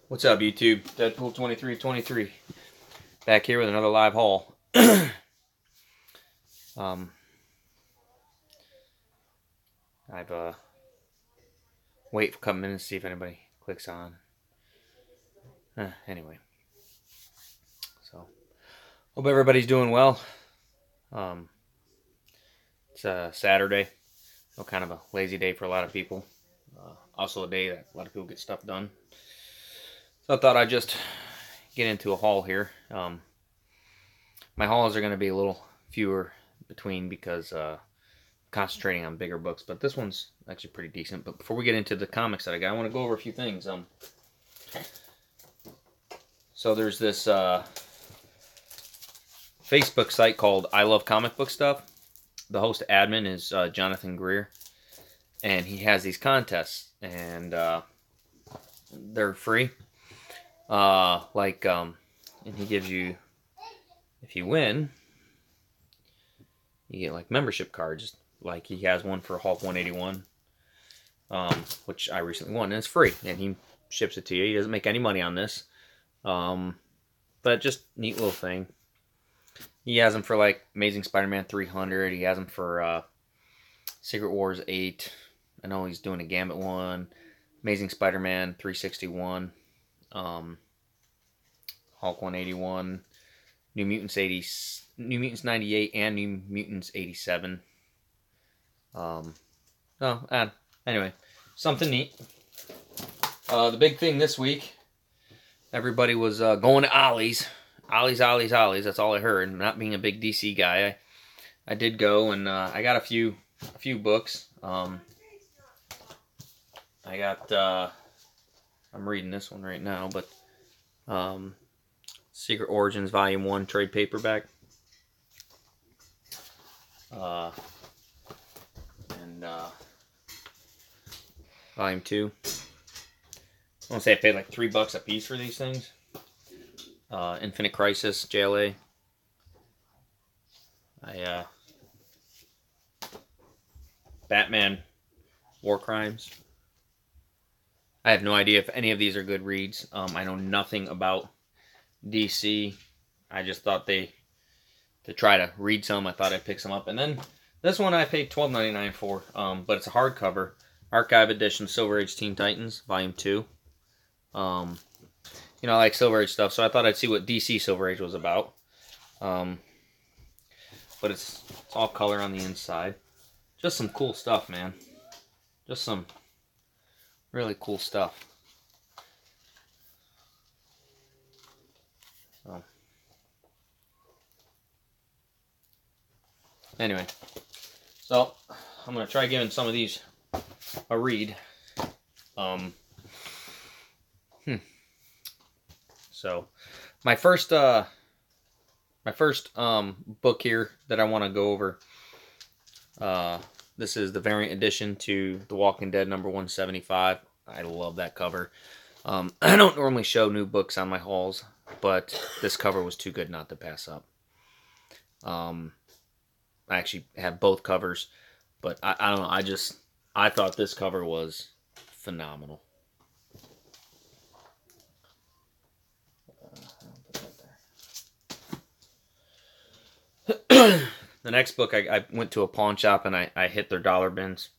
What's up, YouTube? Deadpool 2323 back here with another live haul. I've wait for a couple minutes to see if anybody clicks on. Anyway, so hope everybody's doing well. It's a Saturday, so kind of a lazy day for a lot of people. Also a day that a lot of people get stuff done. So I thought I'd just get into a haul here. My hauls are going to be a little fewer between because concentrating on bigger books, but this one's actually pretty decent. But before we get into the comics that I got, I want to go over a few things. So there's this Facebook site called I Love Comic Book Stuff. The host admin is Jonathan Greer, and he has these contests, and they're free. And he gives you, if you win, you get like membership cards. Like he has one for Hulk 181, which I recently won, and it's free, and he ships it to you. He doesn't make any money on this, but just neat little thing. He has them for like Amazing Spider-Man 300. He has them for Secret Wars 8. I know he's doing a Gambit one. Amazing Spider-Man 361. Hulk 181. New Mutants 98 and New Mutants 87. Anyway, something neat. The big thing this week, everybody was going to Ollie's. Ollie's. That's all I heard. Not being a big DC guy, I did go, and I got a few books. I got I'm reading this one right now, but Secret Origins Volume 1 trade paperback. And Volume 2. I want to say I paid like $3 a piece for these things. Infinite Crisis, JLA. Batman, War Crimes. I have no idea if any of these are good reads. I know nothing about DC. I just thought to try to read some, I thought I'd pick some up. And then this one I paid $12.99 for, but it's a hardcover. Archive Edition, Silver Age Teen Titans, Volume 2. I like Silver Age stuff, so I thought I'd see what DC Silver Age was about. But it's all color on the inside. Just some cool stuff, man. Just some really cool stuff. Anyway, so I'm going to try giving some of these a read. So my first book here that I want to go over, this is the variant edition to The Walking Dead number 175. I love that cover. I don't normally show new books on my hauls, but this cover was too good not to pass up. I actually have both covers, but I don't know. I thought this cover was phenomenal. The next book, I went to a pawn shop and I hit their dollar bins.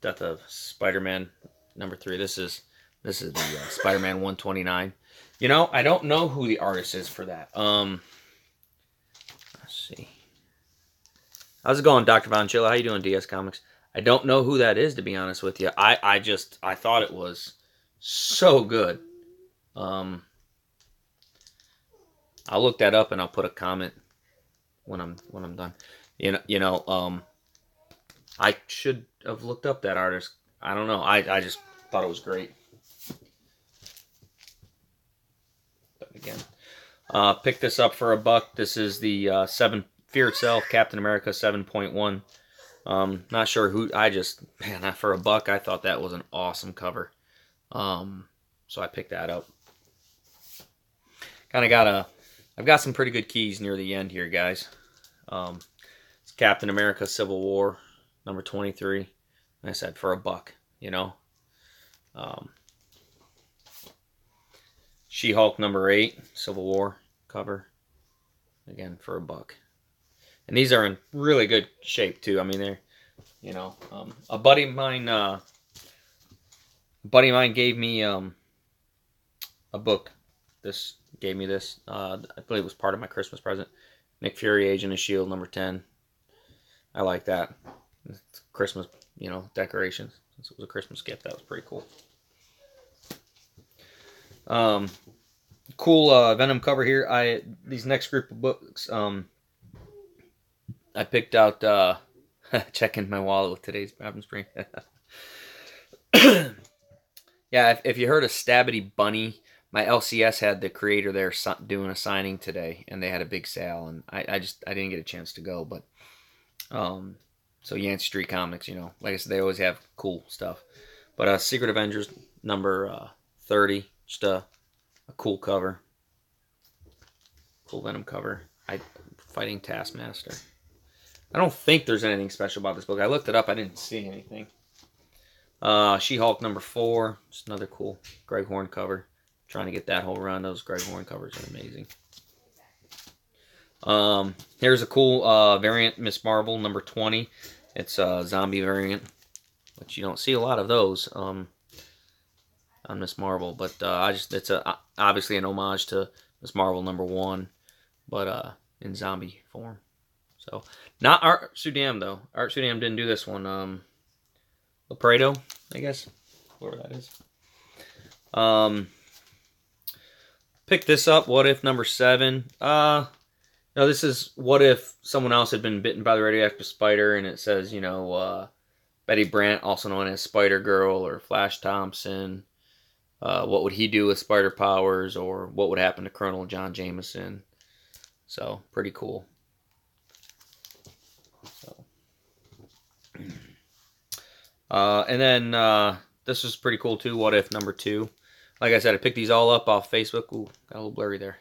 Death of Spider-Man number 3. This is the Spider-Man 129. I don't know who the artist is for that. Let's see. How's it going, Dr. Von Chilla? How you doing, DS Comics? I don't know who that is, to be honest with you. I thought it was so good. I'll look that up and I'll put a comment when I'm done. I should have looked up that artist. I don't know. I just thought it was great. But again, picked this up for $1. This is the Fear Itself, Captain America 7.1. Not sure who. For $1, I thought that was an awesome cover. So I picked that up. I've got some pretty good keys near the end here, guys. It's Captain America Civil War, number 23. Like I said, for $1, She-Hulk #8, Civil War cover. Again, for $1. And these are in really good shape, too. I mean, they're, you know, a buddy of mine gave me a book. Gave me this. I believe it was part of my Christmas present. Nick Fury, Agent of S.H.I.E.L.D. #10. I like that. It's Christmas, you know, decorations. Since it was a Christmas gift, that was pretty cool. Cool Venom cover here. These next group of books, I picked out, checking my wallet with today's Babin Spring. Yeah, if you heard of Stabity Bunny, my LCS had the creator there doing a signing today, and they had a big sale, and I didn't get a chance to go, but so Yancey Street Comics, you know, like I said, they always have cool stuff. But Secret Avengers #30, just a cool cover, cool Venom cover. Fighting Taskmaster. I don't think there's anything special about this book. I looked it up, I didn't see anything. She-Hulk #4, just another cool Greg Horn cover. Trying to get that whole run. Those Greg Horn covers are amazing. Here's a cool variant, Miss Marvel #20. It's a zombie variant, which you don't see a lot of those on Miss Marvel. But it's obviously an homage to Miss Marvel #1, but in zombie form. So not Art Sudam though. Art Sudam didn't do this one. Lapredo, I guess, whoever that is. Pick this up. What If #7. No, this is what if someone else had been bitten by the radioactive spider, and it says, you know, Betty Brant, also known as Spider Girl, or Flash Thompson. What would he do with spider powers, or what would happen to Colonel John Jameson? So pretty cool. So, and then this is pretty cool too. What If #2. Like I said, I picked these all up off Facebook. Ooh, got a little blurry there.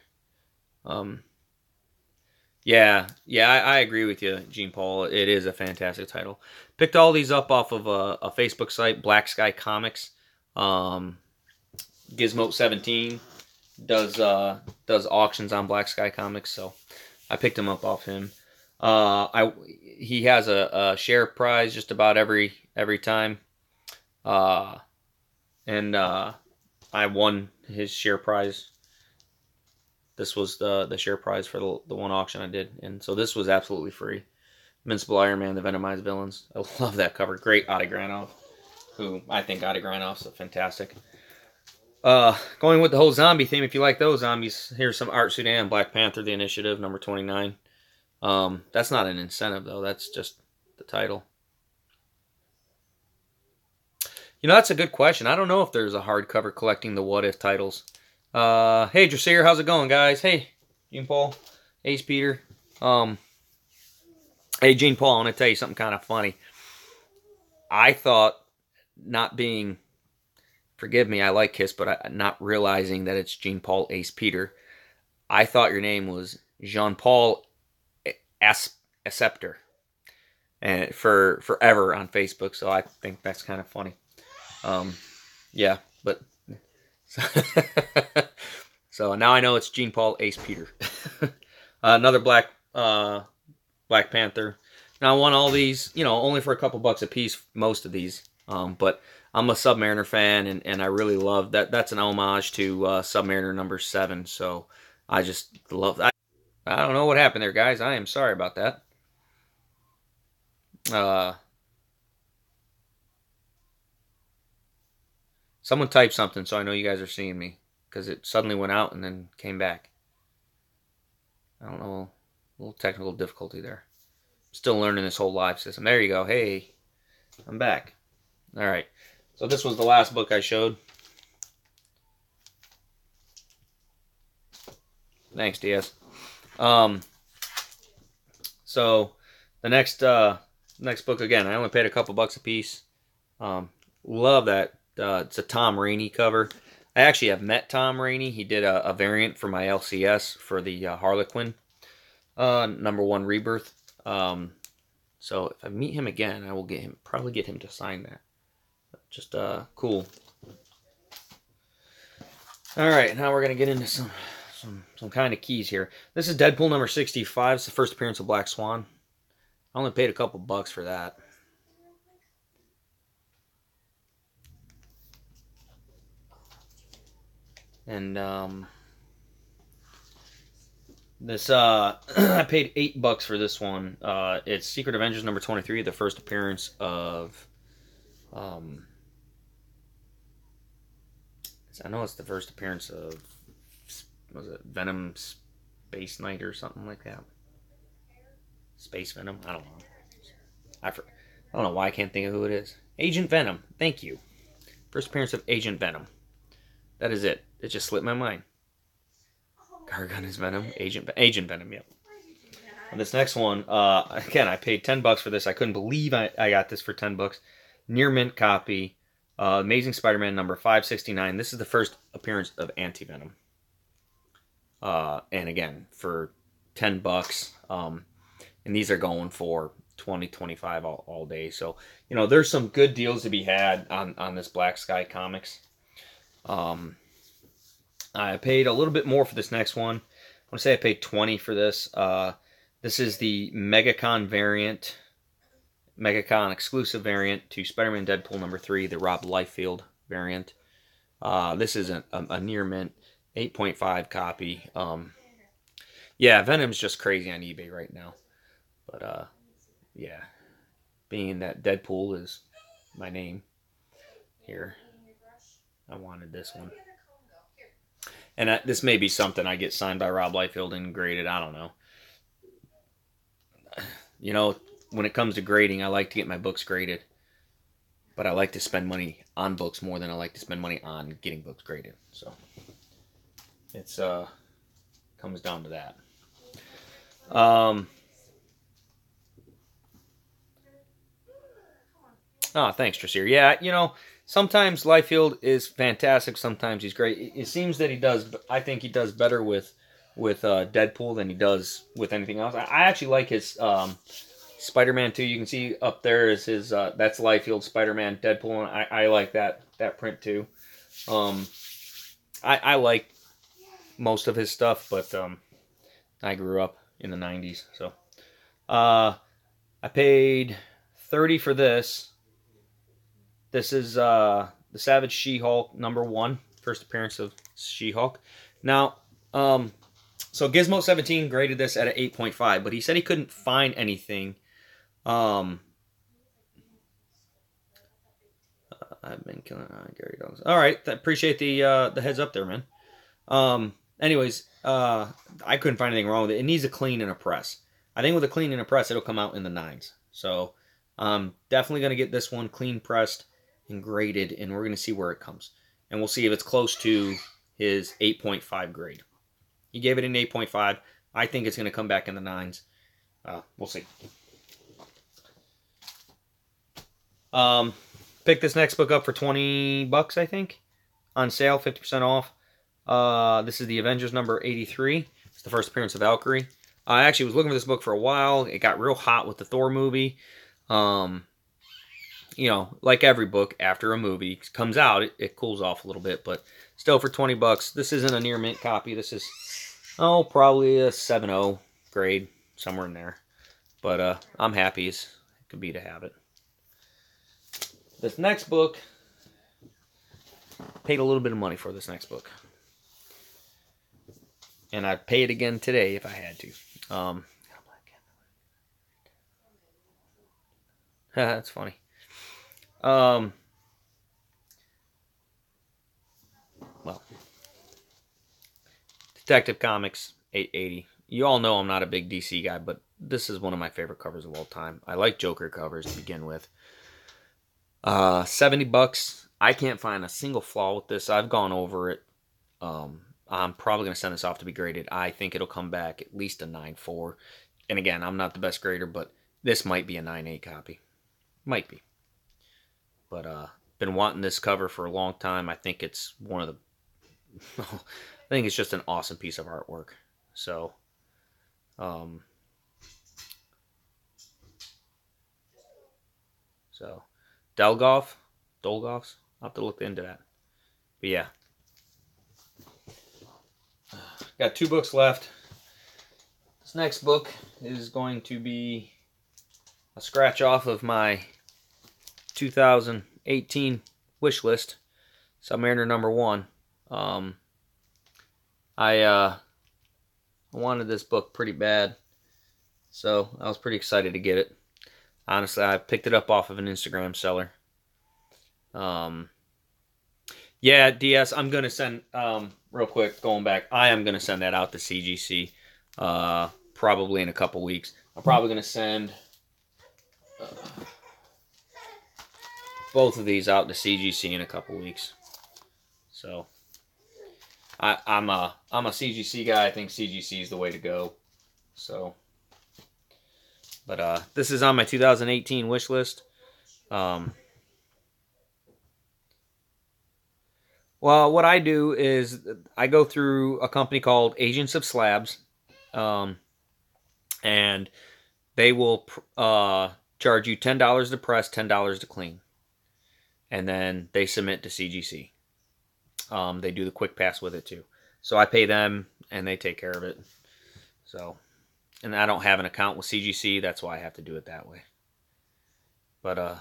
Yeah, I agree with you, Gene Paul. It is a fantastic title. Picked all these up off of a Facebook site, Black Sky Comics. Gizmo17 does auctions on Black Sky Comics, so I picked them up off him. He has a share prize just about every time, and I won his share prize. This was the share prize for the one auction I did, and so this was absolutely free. Invincible Iron Man, the Venomized Villains. I love that cover. Great Adi Granov, who I think Adi Granov's fantastic. Going with the whole zombie theme, if you like those zombies, here's some Art Sudam, Black Panther, The Initiative, #29. That's not an incentive, though. That's just the title. You know, that's a good question. I don't know if there's a hardcover collecting the What If titles. Hey, Drasier, how's it going, guys? Hey, Gene Paul, Ace Peter. Hey, Gene Paul, I want to tell you something kind of funny. I thought, not being, forgive me, I like Kiss, but not realizing that it's Gene Paul Ace Peter, I thought your name was Jean-Paul Acceptor, and for forever on Facebook, so I think that's kind of funny. Yeah, but so now I know it's Gene Paul Ace Peter. Another Black Panther. Now I won all these, you know, only for a couple bucks a piece, most of these. But I'm a Submariner fan, and I really love that. That's an homage to Submariner #7. So I just love that. I don't know what happened there, guys. I am sorry about that. Someone type something so I know you guys are seeing me, because it suddenly went out and then came back. I don't know. A little technical difficulty there. Still learning this whole live system. There you go. Hey, I'm back. All right. So this was the last book I showed. Thanks, DS. So the next book, again, I only paid a couple bucks a piece. Love that. It's a Tom Rainey cover. I actually have met Tom Rainey. He did a variant for my LCS for the Harlequin #1 Rebirth. So if I meet him again, I will probably get him to sign that. Just cool. All right, now we're gonna get into some kind of keys here. This is Deadpool number 65. It's the first appearance of Black Swan. I only paid a couple bucks for that. And this I paid $8 for this one. It's Secret Avengers number 23, the first appearance of I know it's the first appearance of, was it Venom Space Knight or something like that? Space Venom? I don't know. I don't know why I can't think of who it is. Agent Venom. Thank you. First appearance of Agent Venom. That is it. It just slipped my mind. Gargon is Venom. Agent Venom, yep. And this next one, again, I paid $10 for this. I couldn't believe I got this for $10. Near mint copy. Amazing Spider-Man number 569. This is the first appearance of Anti-Venom. And again, for $10. And these are going for $20, $25 all day. So, you know, there's some good deals to be had on this Black Sky Comics. I paid a little bit more for this next one. I want to say I paid $20 for this. This is the MegaCon variant. MegaCon exclusive variant to Spider-Man Deadpool number 3, the Rob Liefeld variant. This is a near mint 8.5 copy. Yeah, Venom's just crazy on eBay right now. But yeah, being that Deadpool is my name here, I wanted this one. And this may be something I get signed by Rob Liefeld and graded. I don't know. You know, when it comes to grading, I like to get my books graded. But I like to spend money on books more than I like to spend money on getting books graded. So it's comes down to that. Oh, thanks, Trasier. Yeah, you know, sometimes Liefeld is fantastic. Sometimes he's great. It seems that he does. I think he does better with Deadpool than he does with anything else. I actually like his Spider-Man 2. You can see up there is his. That's Liefeld Spider-Man Deadpool, and I like that print too. I like most of his stuff, but I grew up in the '90s, so I paid $30 for this. This is the Savage She-Hulk number 1, first appearance of She-Hulk. Now, so Gizmo17 graded this at an 8.5, but he said he couldn't find anything. I've been killing Gary Douglas. All right, appreciate the heads up there, man. Anyways, I couldn't find anything wrong with it. It needs a clean and a press. I think with a clean and a press, it'll come out in the 9s. So I'm definitely going to get this one clean pressed and graded, and we're going to see where it comes. And we'll see if it's close to his 8.5 grade. He gave it an 8.5. I think it's going to come back in the 9s. We'll see. Picked this next book up for $20, I think. On sale, 50% off. This is the Avengers number 83. It's the first appearance of Valkyrie. I actually was looking for this book for a while. It got real hot with the Thor movie. You know, like every book, after a movie comes out, it cools off a little bit. But still, for $20, this isn't a near mint copy. This is, probably a 7.0 grade, somewhere in there. But I'm happy as it could be to have it. This next book, paid a little bit of money for this next book. And I'd pay it again today if I had to. That's funny. Well, Detective Comics 880. You all know I'm not a big DC guy, but this is one of my favorite covers of all time. I like Joker covers to begin with. $70. I can't find a single flaw with this. I've gone over it. I'm probably going to send this off to be graded. I think it'll come back at least a 9.4. And again, I'm not the best grader, but this might be a 9.8 copy. Might be. But been wanting this cover for a long time. I think it's one of the I think it's just an awesome piece of artwork. So Dolgoffs? I'll have to look into that. But yeah. got 2 books left. This next book is going to be a scratch off of my 2018 wish list, Submariner #1. I wanted this book pretty bad, so I was pretty excited to get it. Honestly, I picked it up off of an Instagram seller. Yeah, DS, I'm going to send, real quick, going back, I am going to send that out to CGC, probably in a couple weeks. I'm probably going to send both of these out to CGC in a couple weeks. So, I'm a CGC guy. I think CGC is the way to go. So, but this is on my 2018 wish list. Well, what I do is I go through a company called Agents of Slabs, and they will charge you $10 to press, $10 to clean, and then they submit to CGC. They do the quick pass with it too, so I pay them and they take care of it. So, and I don't have an account with CGC, that's why I have to do it that way. But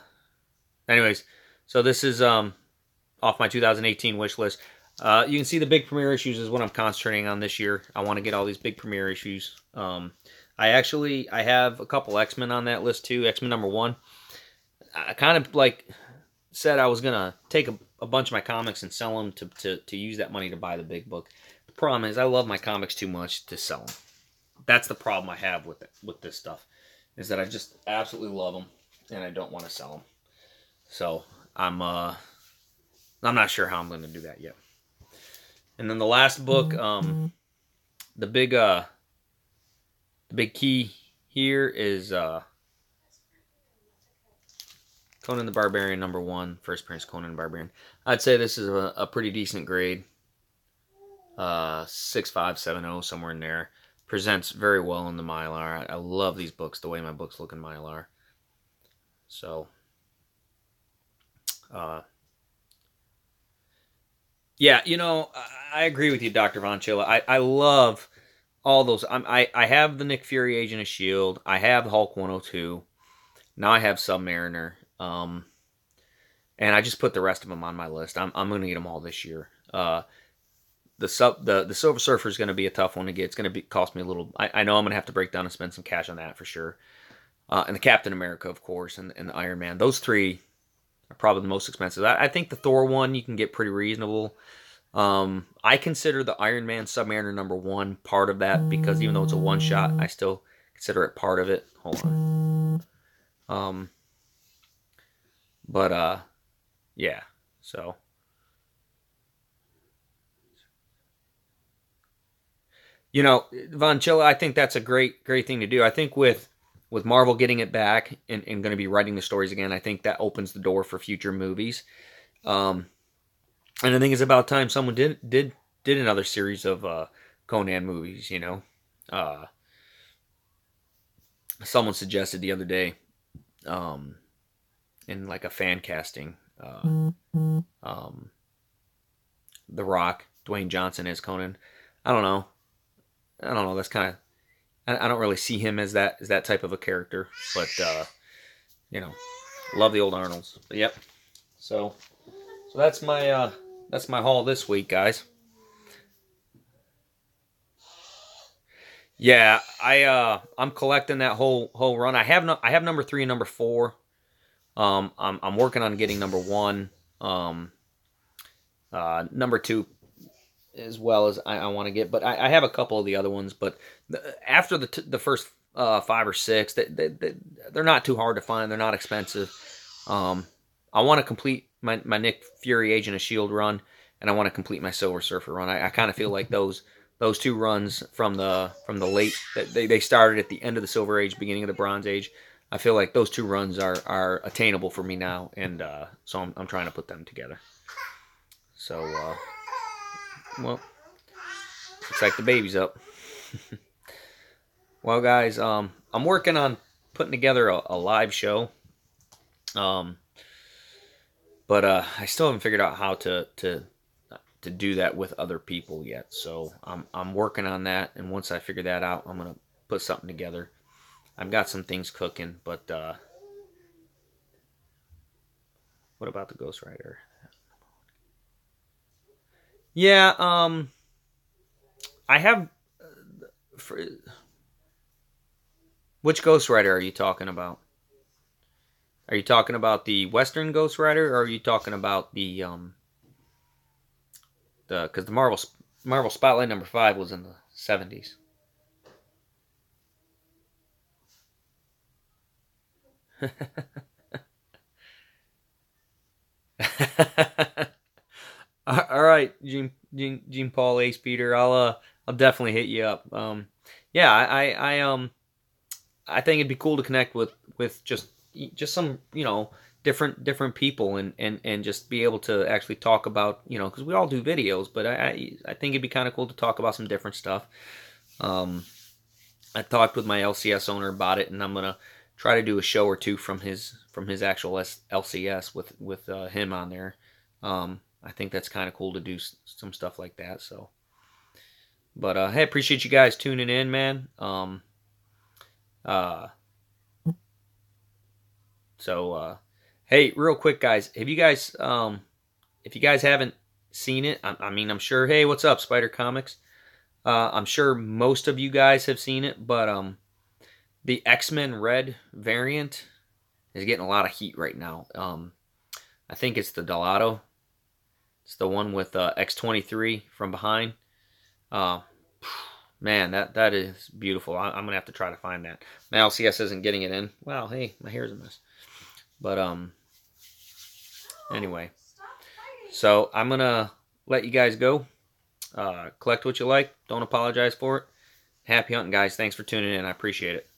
anyways, so this is off my 2018 wish list. You can see the big premiere issues is what I'm concentrating on this year. I want to get all these big premiere issues. I have a couple X-Men on that list too. X-Men #1. I kind of like said I was gonna take a bunch of my comics and sell them to use that money to buy the big book. The problem is I love my comics too much to sell them. That's the problem I have with this stuff, is that I just absolutely love them and I don't want to sell them. So I'm not sure how I'm going to do that yet. And then the last book, the big key here is Conan the Barbarian #1, first appearance Conan the Barbarian. I'd say this is a pretty decent grade. 6570, somewhere in there. Presents very well in the Mylar. I love these books, the way my books look in Mylar. So, yeah, you know, I agree with you, Dr. Von Chilla. I love all those. I have the Nick Fury Agent of S.H.I.E.L.D. I have Hulk 102. Now I have Submariner. And I just put the rest of them on my list. I'm going to get them all this year. The Silver Surfer is going to be a tough one to get. It's going to cost me a little. I know I'm going to have to break down and spend some cash on that for sure. And the Captain America, of course, and the Iron Man. Those three are probably the most expensive. I think the Thor one you can get pretty reasonable. I consider the Iron Man Submariner #1 part of that, because even though it's a one shot, I still consider it part of it. Hold on. But yeah. So, you know, Von Chilla, I think that's a great thing to do. I think with Marvel getting it back and going to be writing the stories again, I think that opens the door for future movies. And I think it's about time someone did another series of Conan movies, you know. Someone suggested the other day, in like a fan casting, The Rock, Dwayne Johnson as Conan. I don't know. That's kind of, I don't really see him as that type of a character, but you know, love the old Arnolds. But yep. So that's my haul this week, guys. Yeah, I'm collecting that whole run. I have #3 and #4. I'm working on getting #1. #2 as well as I want to get, but I have a couple of the other ones. But after the first 5 or 6, they're not too hard to find. They're not expensive. I want to complete my Nick Fury Agent of S.H.I.E.L.D. run, and I want to complete my Silver Surfer run. I kind of feel like those 2 runs from the late, they started at the end of the Silver Age, beginning of the Bronze Age. I feel like those 2 runs are attainable for me now, and so I'm trying to put them together. So, well, looks like the baby's up. Well, guys, I'm working on putting together a live show, but I still haven't figured out how to to do that with other people yet. So I'm working on that, and once I figure that out, I'm gonna put something together. I've got some things cooking, but what about the Ghost Rider? Yeah, I have. For, which Ghost Rider are you talking about? Are you talking about the Western Ghost Rider, or are you talking about the because the Marvel Spotlight #5 was in the 70s. All right, Gene Paul Ace Peter. I'll definitely hit you up. Yeah, I think it'd be cool to connect with just some different people and just be able to actually talk about because we all do videos, but I think it'd be kind of cool to talk about some different stuff. I talked with my LCS owner about it, and I'm gonna try to do a show or two from his actual LCS with him on there. I think that's kind of cool to do some stuff like that. So, but hey, appreciate you guys tuning in, man. Hey, real quick, guys, have you guys if you guys haven't seen it, I mean, I'm sure. Hey, what's up, Spider Comics? I'm sure most of you guys have seen it, but the X-Men Red variant is getting a lot of heat right now. I think it's the Delato. It's the one with X-23 from behind. Man, that is beautiful. I'm gonna have to try to find that. My LCS isn't getting it in. Wow, hey, my hair's a mess. But anyway, so I'm gonna let you guys go. Collect what you like. Don't apologize for it. Happy hunting, guys. Thanks for tuning in. I appreciate it.